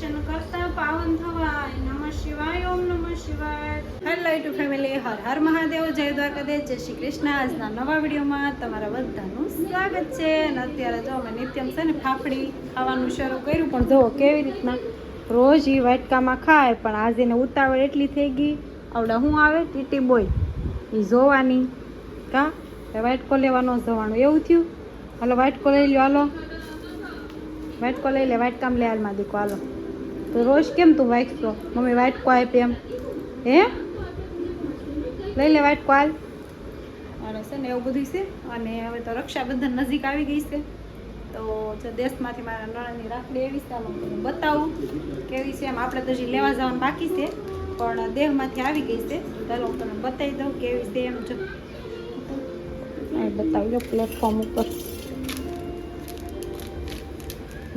દર્શન કરતા પાવન થવાય. નમઃ શિવાય. ઓમ નમઃ શિવાય. હેલો યુટ્યુબ ફેમિલી, હર હર મહાદેવ, જય દ્વારકાધીશ, જય શ્રી કૃષ્ણ. આજના નવા વિડીયોમાં તમારા બધાનું સ્વાગત છે. અને અત્યારે જો અમે નિત્યમ છે ને ફાફડી ખાવાનું શરૂ કર્યું, પણ જો કેવી રીતના રોજ એ વાટકામાં ખાય, પણ આજે એને ઉતાવળ એટલી થઈ ગઈ. આવડે શું આવે ટીટી બોય એ જોવાની કા વાટકો લેવા ન જવાનું એવું થયું. હાલો વાટકો લઈ લો, હાલો વાટકો લઈ લે, વાટકામ લે હાલમાં દીકો હાલો. તો રોજ કેમ તું વાટકો મમ્મી વાટકો આપે એમ હે લઈ લે વાટકો હાલ. અને છે ને એવું બધું છે. અને હવે તો રક્ષાબંધન નજીક આવી ગઈ છે, તો જો દેશમાંથી મારા નણંદની રાખડી એવી છે, હું તમને બતાવું કેવી છે. એમ આપણે તો હજી લેવા જવાનું બાકી છે, પણ દેહમાંથી આવી ગઈ છે. ચાલો હું તમને બતાવી દઉં કેવી છે. એમ જો બતાવી દો પ્લેટફોર્મ ઉપર.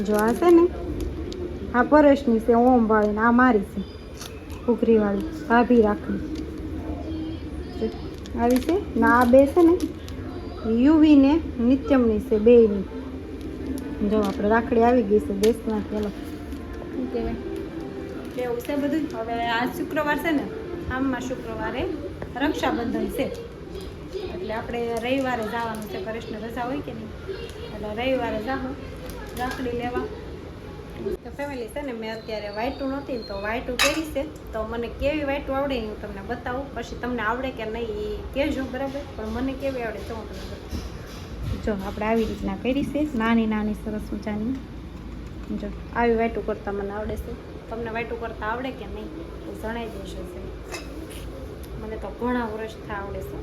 જો આ છે ને આ પરેશની છે, ઓમ વાળી ને આ મારી છે ઉઘરી વાળી ભાભી રાખડી આવી છે ને. આ બે છે ને યુવી ને નિત્યમની છે, બેયની. જો આપણે રાખડી આવી ગઈ છે દેશમાંથી. ચાલો શું કહેવાય એવું છે બધું. હવે આજ શુક્રવાર છે ને, આમમાં શુક્રવારે રક્ષાબંધન છે, એટલે આપણે રવિવારે જવાનું છે. પરેશને રજા હોય કે નહીં, એટલે રવિવારે જાઉં રાખડી લેવા. તો ફેમિલી છે ને, મેં અત્યારે વાઈટું નહોતી તો વાઈટું પહેરી છે, તો મને કેવી વાઈટું આવડે હું તમને બતાવું. પછી તમને આવડે કે નહીં એ કહેજો બરાબર, પણ મને કેવી આવડે તો હું તમને બતાવું. જો આપણે આવી રીતના કરી છે, નાની નાની સરસ મજાની. જો આવી વાઈટું કરતાં મને આવડે છે. તમને વાઈટું કરતાં આવડે કે નહીં એ જણાવી દેશો છે. મને તો ઘણા વર્ષથી આવડે છે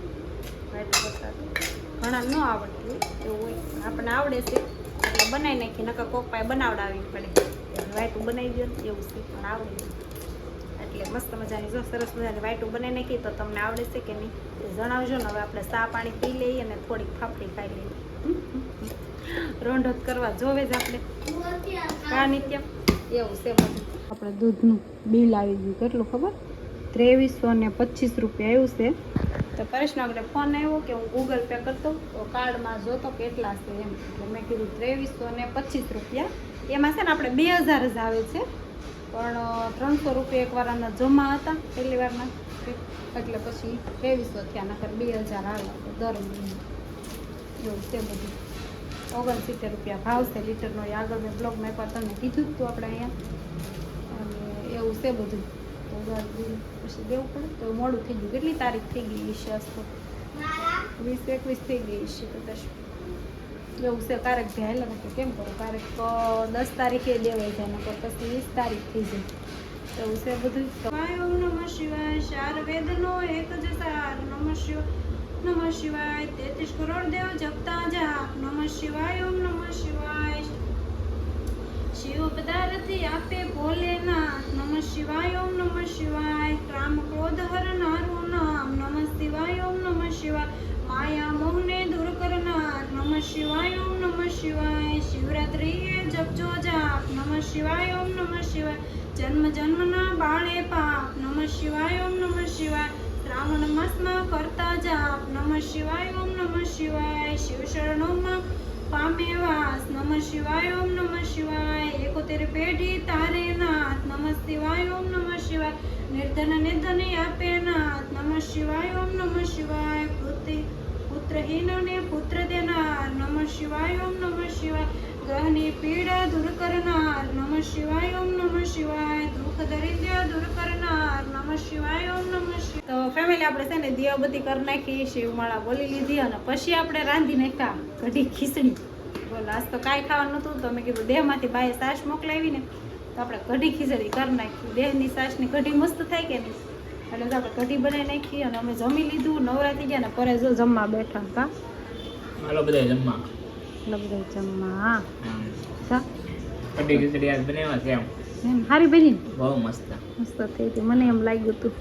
વાઈટું કરતાં, તો ઘણા ન આવડતું એવું હોય, આપણને આવડે છે એટલે બનાવી નાખી. નકર કોક પાસે બનાવડાવવી પડે, વાઈટું બનાવી દો એવું છે, પણ આવડે એટલે મસ્ત મજાની જો સરસ મજાની વાઈટું બનાવી નાખી. તો તમને આવડે છે કે નહીં એ જણાવજો ને. હવે આપણે ચા પાણી પી લઈએ અને થોડીક ફાફડી ખાઈ લઈએ. રોંઢોત કરવા જોવે જ આપણે કા નિત્ય એવું છે બધું. આપણે દૂધનું બિલ આવી ગયું કેટલું ખબર, 2325 રૂપિયા આવ્યું છે. તો પરેશનો આપણે ફોન આવ્યો કે હું ગૂગલ પે કરતો, તો કાર્ડમાં જોતો કેટલા છે એમ. એટલે મેં કીધું 2325 રૂપિયા. એમાં છે ને આપણે 2000 જ આવે છે, પણ 300 રૂપિયા એકવારના જમા હતા પહેલી વારના, એટલે પછી 2300 થયા. નકર 2000 આવે દર મહિને એવું છે બધું. 69 રૂપિયા ભાવ છે લીટરનો. એ આગળ મેં બ્લોગમાં એકવાર તમને કીધું જ હતું આપણે અહીંયા. અને એવું છે બધું. તો પછી દેવું પડે તો મોડું થઈ ગયું. કેટલી તારીખ થઈ ગઈ છે આજ તો 20-21 થઈ ગઈ છે કદાચ એવું છે. કારક ભેલા નથી કેમ કરો, કારક તો 10 તારીખે દેવાઈ જાય, નકર પછી 20 તારીખ થઈ જાય એવું છે બધું. ઓમ નમઃ શિવાય. ચાર વેદનો એક જ સાર. નમઃ શિવાય. 33 કરોડ દેવ જપતા જા. નમઃ શિવાય. ઓમ નમઃ શિવાય. શિવ પદાર્થી આપે ભોલેનાથ. નમઃ શિવાય. ઓમ નમઃ શિવાય. રામ ક્રોધ હરનારું નામ. નમઃ શિવાય. ઓમ નમઃ શિવાય. માયા મોહને દૂર કરનાર. નમઃ શિવાય. ઓમ નમઃ શિવાય. શિવરાત્રિએ જપજો જાપ. નમઃ શિવાય. ઓમ નમઃ શિવાય. જન્મ જન્મના બાળે પાપ. નમઃ શિવાય. ઓમ નમઃ શિવાય. શ્રાવણ માસમાં કરતા જાપ. નમઃ શિવાય. ઓમ નમઃ શિવાય. શિવ શરણોમાં પામે વાસ. નમઃ શિવાય. ઓમ નમઃ શિવાય. 71 પેઢી તારે નાથ. નમઃ શિવાય. ઓમ નમઃ શિવાય. નિર્ધન ને ધન આપે નાથ. નમઃ શિવાય. ઓમ નમઃ શિવાય. પુત્રહીન ને પુત્ર દેનાર. નમઃ શિવાય. ઓમ નમઃ શિવાય. ગ્રહની પીડા દૂર કરનાર. નમઃ શિવાય. ઓમ નમઃ શિવાય. દુઃખ દરિદ્ર દૂર કરનાર. નમઃ શિવાય. ઓમ નમઃ શિવાય. તો ફેમિલી આપણે છે ને દીવાબત્તી કરી નાખી, શિવમાળા બોલી લીધી, અને પછી આપણે રાંધી નાખ્યા કઢી ખીચડી. બોલો આજ તો કાંઈ ખાવાનું નહોતું, તો મેં કીધું દેહમાંથી બાએ સાસ મોકલાવી ને, તો આપણે કઢી ખીચડી કરી નાખી. દેહની સાસની કઢી મસ્ત થાય કે નહીં, એટલે તો આપણે કઢી બનાવી નાખી. અને અમે જમી લીધું, નવરા થઈ ગયા ને પરે જો જમવા બેઠા. કા હાલો બધા જમવા. જમવા કઢી ખીચડી આજ બનાવ્યા છે એમ હારી બની બહુ મસ્ત મસ્ત થઈ હતી. મને એમ લાગ્યું હતું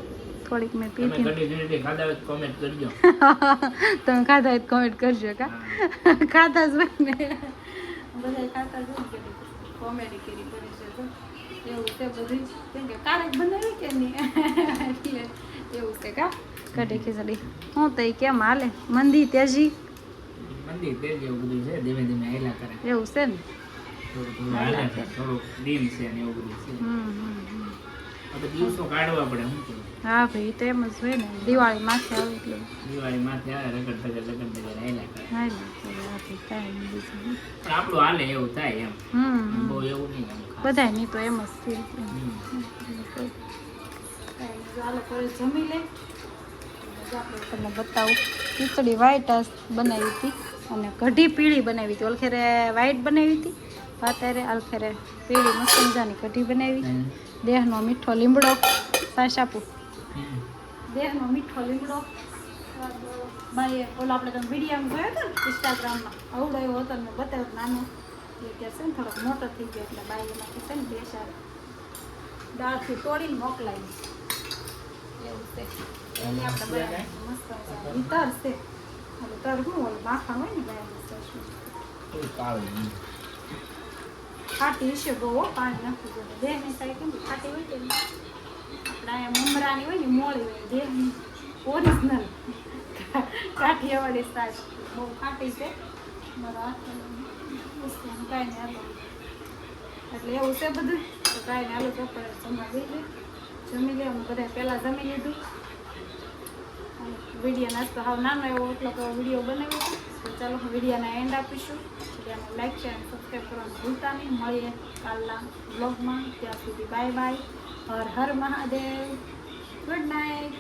થોડીક મેં પી તમે કઢી ખીચડી ખાધા હોય તો કોમેન્ટ કરજો. તમે ખાધા હોય તો કોમેન્ટ કરજો. કા ખાધા જ હોય ને બધા ખાતા જ હોય, કોમેડી કરી છે તો એવું છે બધું. કેમ કે કારક બનાવી કે નહીં એટલે એવું છે. કા કઢી ખીચડી હું તો કેમ હાલે મંદી તેજી મંદી તેજ એવું બધું છે, ધીમે ધીમે હેલા કરે એવું છે ને. થોડું હાલે છે, થોડુંક ડીલ છે ને એવું બધું છે. આપણે દિવસો કાઢવા પડે શું કરું? હા ભાઈ તો એમ જ હોય ને દિવાળી માથે આવે એટલે દિવાળી માથે આવે રગડ ધગડ હાલ્યા કરે. હા ને આપણે કાંઈ નહીં બીજું પણ આપણું હાલે એવું થાય એમ. બહુ એવું નહીં એમ ખાસ. બધાય નહીં તો એમ જ છે હમ. જમી લે આપણે તમને બતાવું ખીચડી વ્હાઈટ બનાવી હતી અને કઢી પીળી બનાવી હતી. ઓલખેરે વ્હાઈટ બનાવી હતી પાતારે, આલખેરે પીળી મસ્ત મજાની કઢી બનાવી. દેહનો મીઠો લીમડો સાસ આપું. દેહનો મીઠો લીમડો ભાઈ ઓલો આપણે તમે વિડીયોમાં જોયો હતો ને ઇન્સ્ટાગ્રામમાં અવડો એવો હતો ને બતાવ્યો નાનો એ કે છે ને થોડોક મોટો થઈ ગયો એટલે બાઈ એમાંથી છે ને બે ચાર દાળથી તોડીને મોકલાવી એવું છે. એની આપણે બનાવી મસ્ત મજાની તર છે. હવે તર શું ઓલું માખણ હોય ને ગાયનું સરસનું થોડું કાળું નહીં. ખાટી હશે બહુ પાણી નાખવું જોઈએ. દેહની સાઈડ કેમ ખાટી હોય કે આપણે અહીંયા મમરાની હોય ને મોળી હોય દેહની ઓરિજિનલ કાઠિયાવાડી સાઈડ બહુ ખાટી છે મારા હાથ કાંઈ નહીં હાલો એટલે એવું છે બધું તો કાંઈ નહીં હાલો ચોપડે જમવા દઈ દે જમી લે અમે બધા પહેલાં જમી લીધું. વિડીયો નાસ્તો હાવ નાનો એવો એટલો કે વિડીયો બનાવ્યો હતો તો ચાલો વિડીયોના એન્ડ આપીશું. વિડીયોને લાઈક શેર અને સબસ્ક્રાઈબ કરવાનું ભૂલતા નહીં. મળીએ કાલના બ્લોગમાં. ત્યાં સુધી બાય બાય. હર હર મહાદેવ. Good night.